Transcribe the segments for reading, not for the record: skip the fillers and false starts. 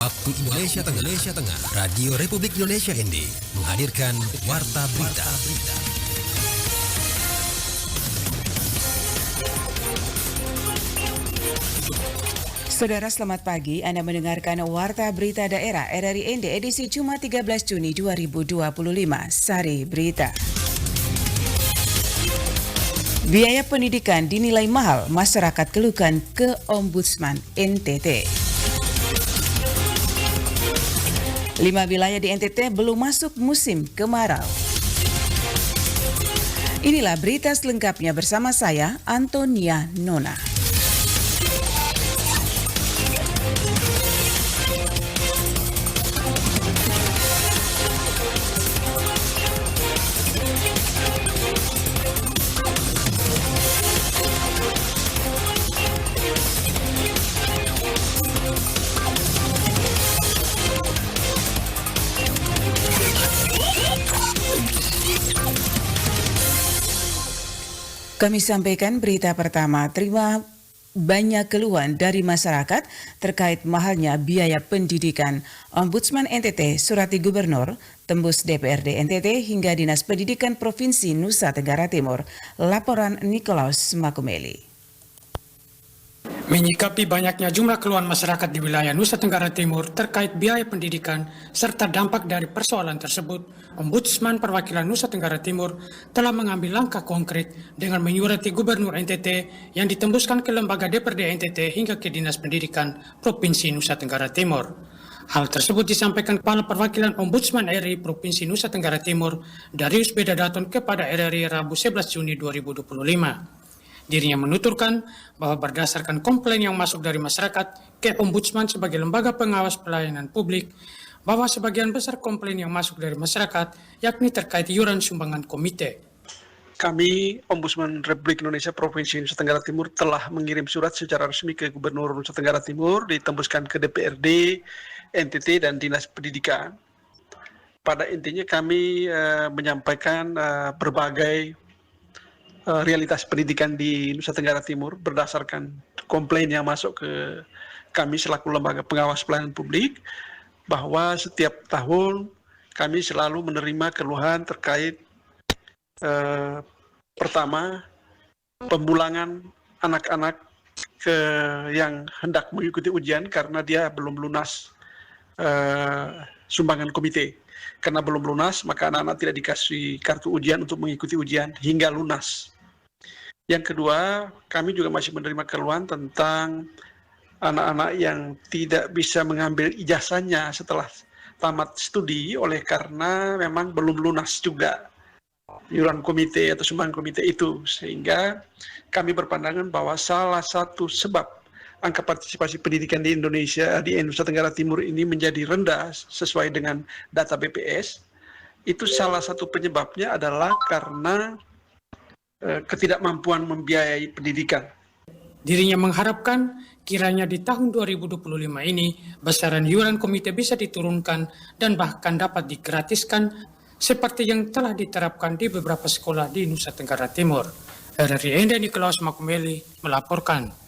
Waktu Indonesia Tengah, Radio Republik Indonesia ND menghadirkan Warta Berita. Saudara, selamat pagi. Anda mendengarkan Warta Berita Daerah RRI ND edisi Jumat 13 Juni 2025. Sari Berita. Biaya pendidikan dinilai mahal, masyarakat keluhkan ke Ombudsman NTT. 5 wilayah di NTT belum masuk musim kemarau. Inilah berita selengkapnya bersama saya, Antonia Nona. Kami sampaikan berita pertama, terima banyak keluhan dari masyarakat terkait mahalnya biaya pendidikan. Ombudsman NTT surati Gubernur, tembus DPRD NTT hingga Dinas Pendidikan Provinsi Nusa Tenggara Timur. Laporan Nikolaus Makumeli. Menyikapi banyaknya jumlah keluhan masyarakat di wilayah Nusa Tenggara Timur terkait biaya pendidikan serta dampak dari persoalan tersebut, Ombudsman Perwakilan Nusa Tenggara Timur telah mengambil langkah konkret dengan menyurati Gubernur NTT yang ditembuskan ke lembaga DPRD NTT hingga ke Dinas Pendidikan Provinsi Nusa Tenggara Timur. Hal tersebut disampaikan Kepala Perwakilan Ombudsman RI Provinsi Nusa Tenggara Timur, Darius Bedadaton kepada RRI Rabu 11 Juni 2025. Dirinya menuturkan bahwa berdasarkan komplain yang masuk dari masyarakat ke Ombudsman sebagai lembaga pengawas pelayanan publik, bahwa sebagian besar komplain yang masuk dari masyarakat yakni terkait iuran sumbangan komite. Kami, Ombudsman Republik Indonesia Provinsi Nusa Tenggara Timur, telah mengirim surat secara resmi ke Gubernur Nusa Tenggara Timur, ditembuskan ke DPRD, NTT, dan Dinas Pendidikan. Pada intinya kami menyampaikan berbagai realitas pendidikan di Nusa Tenggara Timur berdasarkan komplain yang masuk ke kami selaku lembaga pengawas pelayanan publik, bahwa setiap tahun kami selalu menerima keluhan terkait pertama, pemulangan anak-anak yang hendak mengikuti ujian karena dia belum lunas sumbangan komite. Karena belum lunas, maka anak-anak tidak dikasih kartu ujian untuk mengikuti ujian hingga lunas. Yang kedua, kami juga masih menerima keluhan tentang anak-anak yang tidak bisa mengambil ijazahnya setelah tamat studi oleh karena memang belum lunas juga iuran komite atau sumbangan komite itu. Sehingga kami berpandangan bahwa salah satu sebab angka partisipasi pendidikan di Indonesia, di Nusa Tenggara Timur ini menjadi rendah sesuai dengan data BPS, itu salah satu penyebabnya adalah karena ketidakmampuan membiayai pendidikan. Dirinya mengharapkan kiranya di tahun 2025 ini besaran iuran komite bisa diturunkan dan bahkan dapat digratiskan seperti yang telah diterapkan di beberapa sekolah di Nusa Tenggara Timur. RRI ND Nikolaus Makumeli melaporkan.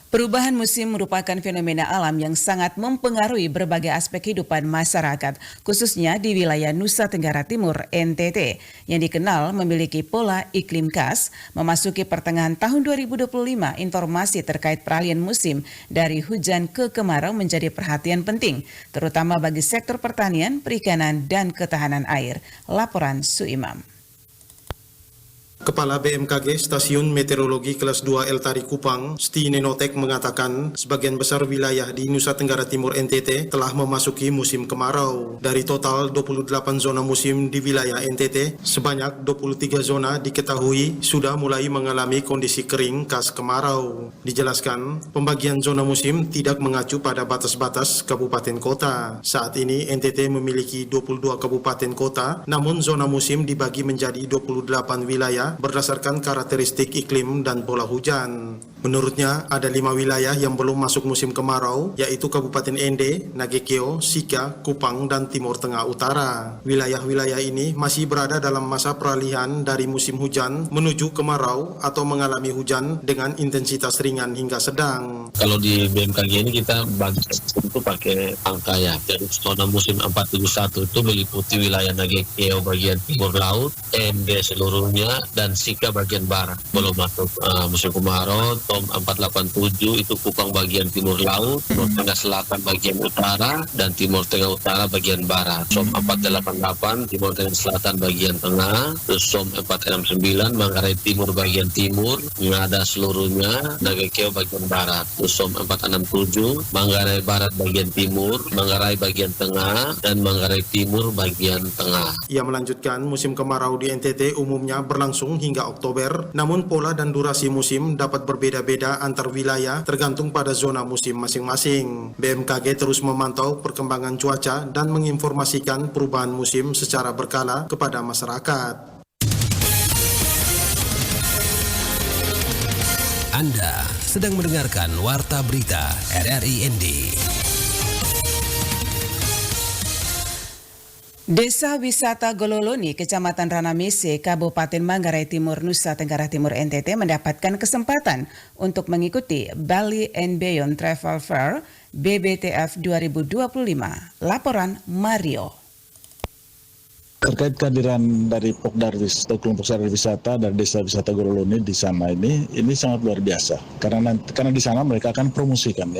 Perubahan musim merupakan fenomena alam yang sangat mempengaruhi berbagai aspek kehidupan masyarakat, khususnya di wilayah Nusa Tenggara Timur (NTT), yang dikenal memiliki pola iklim khas. Memasuki pertengahan tahun 2025, informasi terkait peralihan musim dari hujan ke kemarau menjadi perhatian penting, terutama bagi sektor pertanian, perikanan, dan ketahanan air. Laporan Suimam. Kepala BMKG Stasiun Meteorologi Kelas 2 El Tari Kupang, Sti Nenotek mengatakan sebagian besar wilayah di Nusa Tenggara Timur NTT telah memasuki musim kemarau. Dari total 28 zona musim di wilayah NTT, sebanyak 23 zona diketahui sudah mulai mengalami kondisi kering khas kemarau. Dijelaskan, pembagian zona musim tidak mengacu pada batas-batas kabupaten kota. Saat ini NTT memiliki 22 kabupaten kota, namun zona musim dibagi menjadi 28 wilayah berdasarkan karakteristik iklim dan pola hujan. Menurutnya, ada 5 wilayah yang belum masuk musim kemarau, yaitu Kabupaten Ende, Nagekeo, Sika, Kupang, dan Timur Tengah Utara. Wilayah-wilayah ini masih berada dalam masa peralihan dari musim hujan menuju kemarau atau mengalami hujan dengan intensitas ringan hingga sedang. Kalau di BMKG ini kita bagi itu pakai angka ya. Jadi zona musim 471 itu meliputi wilayah Nagekeo bagian timur laut, Ende seluruhnya, dan Sika bagian barat. Belum masuk musim kemarau. TOM 487 itu Kupang bagian timur laut, Timur Tengah Selatan bagian utara, dan Timur Tengah Utara bagian barat. SOM 488 Timur Tengah Selatan bagian tengah, terus SOM 469 Manggarai Timur bagian timur, Ngada seluruhnya, Nagekeo bagian barat. Terus SOM 467 Manggarai Barat bagian timur, Manggarai bagian tengah, dan Manggarai Timur bagian tengah. Ia melanjutkan musim kemarau di NTT umumnya berlangsung hingga Oktober, namun pola dan durasi musim dapat berbeda antar wilayah tergantung pada zona musim masing-masing. BMKG terus memantau perkembangan cuaca dan menginformasikan perubahan musim secara berkala kepada masyarakat. Anda sedang mendengarkan Warta Berita RRI ND. Desa Wisata Gololoni, Kecamatan Ranamese, Kabupaten Manggarai Timur, Nusa Tenggara Timur NTT mendapatkan kesempatan untuk mengikuti Bali and Beyond Travel Fair BBTF 2025. Laporan Mario. Terkait kehadiran dari Pokdarwis atau kelompok sadar wisata dari Desa Wisata Gololoni di sana ini sangat luar biasa. Karena di sana mereka akan promosikan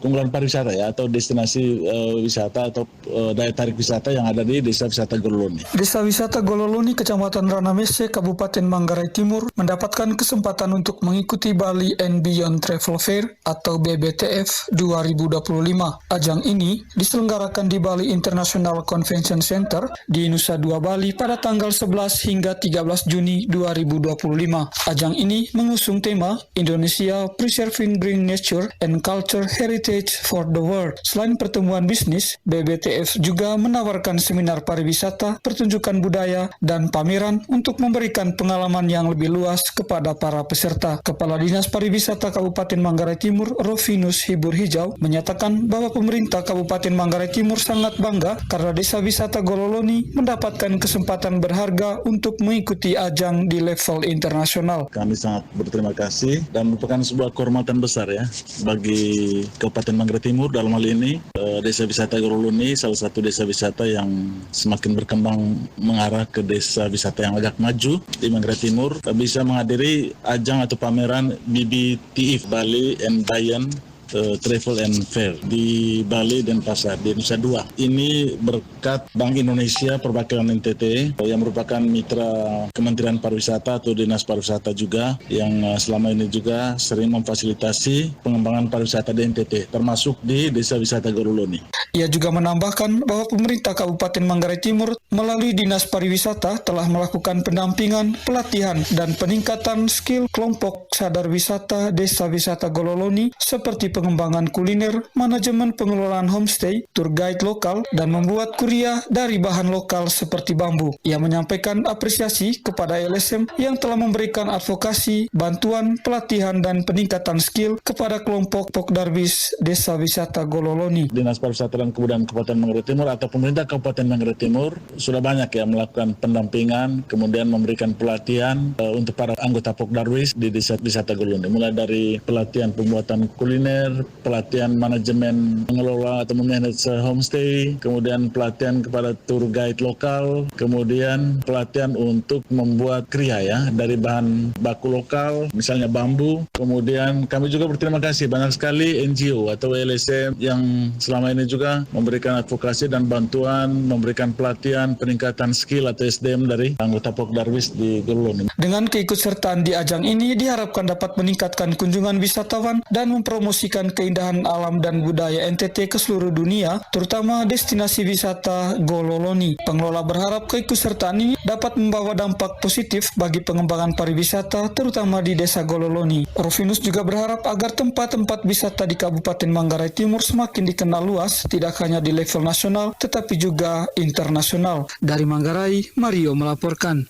keunggulan pariwisata ya, atau destinasi wisata atau daya tarik wisata yang ada di Desa Wisata Gololoni. Desa Wisata Gololoni, Kecamatan Ranamese, Kabupaten Manggarai Timur mendapatkan kesempatan untuk mengikuti Bali and Beyond Travel Fair atau BBTF 2025. Ajang ini diselenggarakan di Bali International Convention Center di Nusa Dua Bali pada tanggal 11 hingga 13 Juni 2025. Ajang ini mengusung tema Indonesia Preserving Green Nature and Culture Heritage for the World. Selain pertemuan bisnis, BBTF juga menawarkan seminar pariwisata, pertunjukan budaya, dan pameran untuk memberikan pengalaman yang lebih luas kepada para peserta. Kepala Dinas Pariwisata Kabupaten Manggarai Timur, Rovinus Hibur Hijau, menyatakan bahwa pemerintah Kabupaten Manggarai Timur sangat bangga karena Desa Wisata Gololoni mendapatkan kesempatan berharga untuk mengikuti ajang di level internasional. Kami sangat berterima kasih dan merupakan sebuah kehormatan besar ya bagi Kabupaten Manggarai Timur dalam hal ini. Desa Wisata Gololoni salah satu desa wisata yang semakin berkembang mengarah ke desa wisata yang agak maju di Manggarai Timur, bisa menghadiri ajang atau pameran BBTF Bali and Beyond Travel and Fair di Bali dan Pasar di Nusa Dua. Ini berkat Bank Indonesia Perwakilan NTT yang merupakan mitra Kementerian Pariwisata atau Dinas Pariwisata juga yang selama ini juga sering memfasilitasi pengembangan pariwisata di NTT termasuk di Desa Wisata Gololoni. Ia juga menambahkan bahwa pemerintah Kabupaten Manggarai Timur melalui Dinas Pariwisata telah melakukan pendampingan, pelatihan, dan peningkatan skill kelompok sadar wisata Desa Wisata Gololoni seperti pengembangan kuliner, manajemen pengelolaan homestay, tour guide lokal, dan membuat kuliah dari bahan lokal seperti bambu. Ia menyampaikan apresiasi kepada LSM yang telah memberikan advokasi, bantuan, pelatihan, dan peningkatan skill kepada kelompok Pokdarwis Desa Wisata Gololoni. Dinas Pariwisata dan Kebudayaan Kabupaten Manggarai Timur atau pemerintah Kabupaten Manggarai Timur sudah banyak ya melakukan pendampingan, kemudian memberikan pelatihan untuk para anggota Pokdarwis di Desa Wisata Gololoni, mulai dari pelatihan pembuatan kuliner, pelatihan manajemen mengelola atau memanage homestay, kemudian pelatihan kepada tour guide lokal, kemudian pelatihan untuk membuat kriya ya dari bahan baku lokal, misalnya bambu. Kemudian kami juga berterima kasih banyak sekali NGO atau LSM yang selama ini juga memberikan advokasi dan bantuan, memberikan pelatihan, peningkatan skill atau SDM dari anggota Pokdarwis di Gololoni. Dengan keikutsertaan di ajang ini diharapkan dapat meningkatkan kunjungan wisatawan dan mempromosikan keindahan alam dan budaya NTT ke seluruh dunia, terutama destinasi wisata Gololoni. Pengelola berharap keikutsertaan ini dapat membawa dampak positif bagi pengembangan pariwisata, terutama di Desa Gololoni. Rovinus juga berharap agar tempat-tempat wisata di Kabupaten Manggarai Timur semakin dikenal luas, tidak hanya di level nasional, tetapi juga internasional. Dari Manggarai, Mario melaporkan.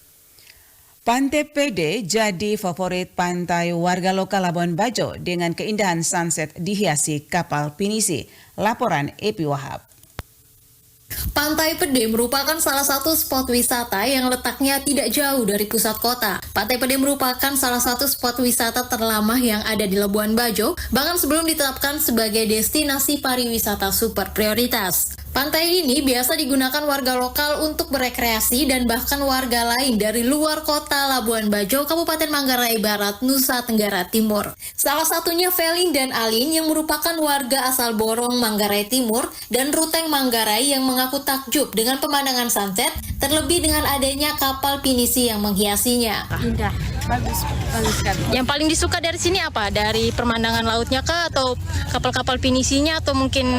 Pantai Pede jadi favorit pantai warga lokal Labuan Bajo dengan keindahan sunset dihiasi kapal pinisi. Laporan Epi Wahab. Pantai Pede merupakan salah satu spot wisata yang letaknya tidak jauh dari pusat kota. Pantai Pede merupakan salah satu spot wisata terlama yang ada di Labuan Bajo, bahkan sebelum ditetapkan sebagai destinasi pariwisata super prioritas. Pantai ini biasa digunakan warga lokal untuk berekreasi dan bahkan warga lain dari luar kota Labuan Bajo, Kabupaten Manggarai Barat, Nusa Tenggara Timur. Salah satunya Felin dan Alin yang merupakan warga asal Borong, Manggarai Timur, dan Ruteng Manggarai yang mengaku takjub dengan pemandangan sunset, terlebih dengan adanya kapal pinisi yang menghiasinya. Indah, bagus sekali. Yang paling disuka dari sini apa? Dari pemandangan lautnya kah, atau kapal-kapal pinisinya, atau mungkin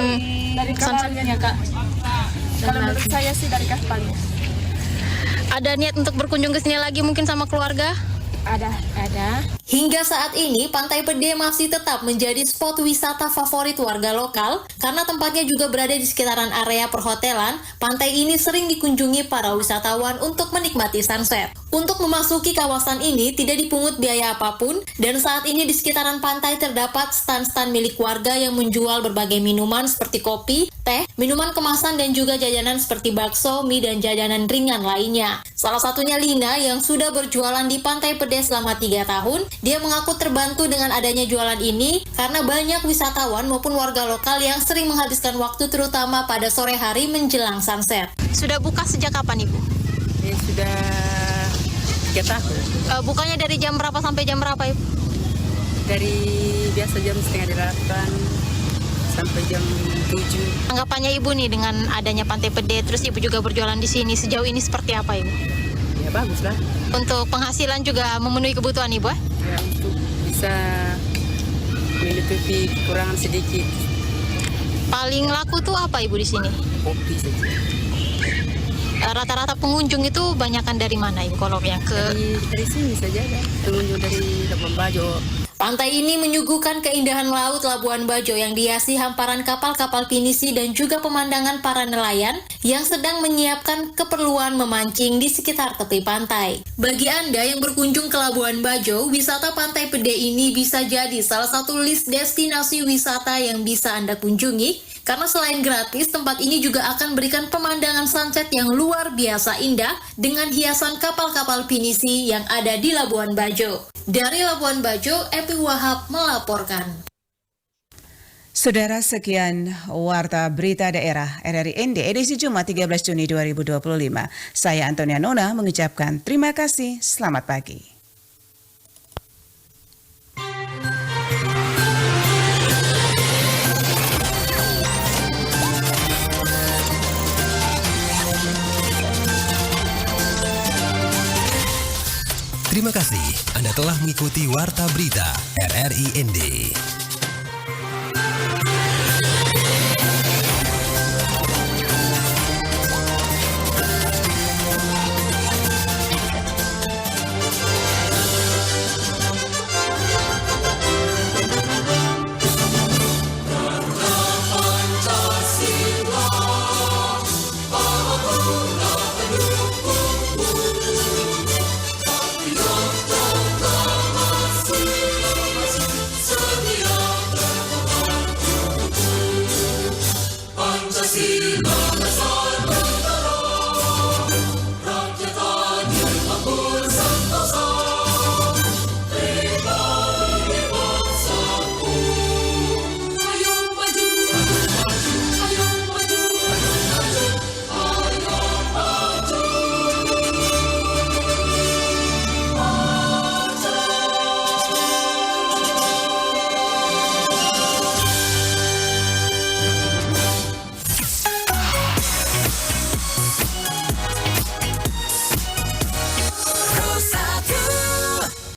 dari kapalnya Kak? Kalau menurut saya sih dari kapalnya. Ada niat untuk berkunjung ke sini lagi mungkin sama keluarga? Ada. Hingga saat ini, Pantai Pede masih tetap menjadi spot wisata favorit warga lokal karena tempatnya juga berada di sekitaran area perhotelan. Pantai ini sering dikunjungi para wisatawan untuk menikmati sunset. Untuk memasuki kawasan ini tidak dipungut biaya apapun, dan saat ini di sekitaran pantai terdapat stand-stand milik warga yang menjual berbagai minuman seperti kopi, teh, minuman kemasan, dan juga jajanan seperti bakso, mie, dan jajanan ringan lainnya. Salah satunya Lina yang sudah berjualan di Pantai Pede selama 3 tahun. Dia mengaku terbantu dengan adanya jualan ini karena banyak wisatawan maupun warga lokal yang sering menghabiskan waktu terutama pada sore hari menjelang sunset. Sudah buka sejak kapan Ibu? Ya, sudah 3 tahun. Bukanya dari jam berapa sampai jam berapa Ibu? Dari biasa jam 7:30 sampai jam 7. Tanggapannya Ibu nih dengan adanya Pantai Pede, terus Ibu juga berjualan di sini, sejauh ini seperti apa Ibu? Ya bagus lah. Untuk penghasilan juga memenuhi kebutuhan Ibu? Ya, untuk bisa menutupi kekurangan sedikit. Paling laku tuh apa Ibu di sini? Kopi saja. Rata-rata pengunjung itu banyakan dari mana Ibu? Kalau yang Dari sini saja ada pengunjung dari Labuan Bajo. Pantai ini menyuguhkan keindahan laut Labuan Bajo yang dihiasi hamparan kapal-kapal pinisi dan juga pemandangan para nelayan yang sedang menyiapkan keperluan memancing di sekitar tepi pantai. Bagi Anda yang berkunjung ke Labuan Bajo, wisata Pantai Pede ini bisa jadi salah satu list destinasi wisata yang bisa Anda kunjungi, karena selain gratis, tempat ini juga akan berikan pemandangan sunset yang luar biasa indah dengan hiasan kapal-kapal pinisi yang ada di Labuan Bajo. Dari Labuan Bajo, Epi Wahab melaporkan. Saudara, sekian Warta Berita Daerah RRI ND edisi Jumat 13 Juni 2025. Saya Antonia Nona mengucapkan terima kasih, selamat pagi. Terima kasih Anda telah mengikuti Warta Berita RRI ND. Pancasila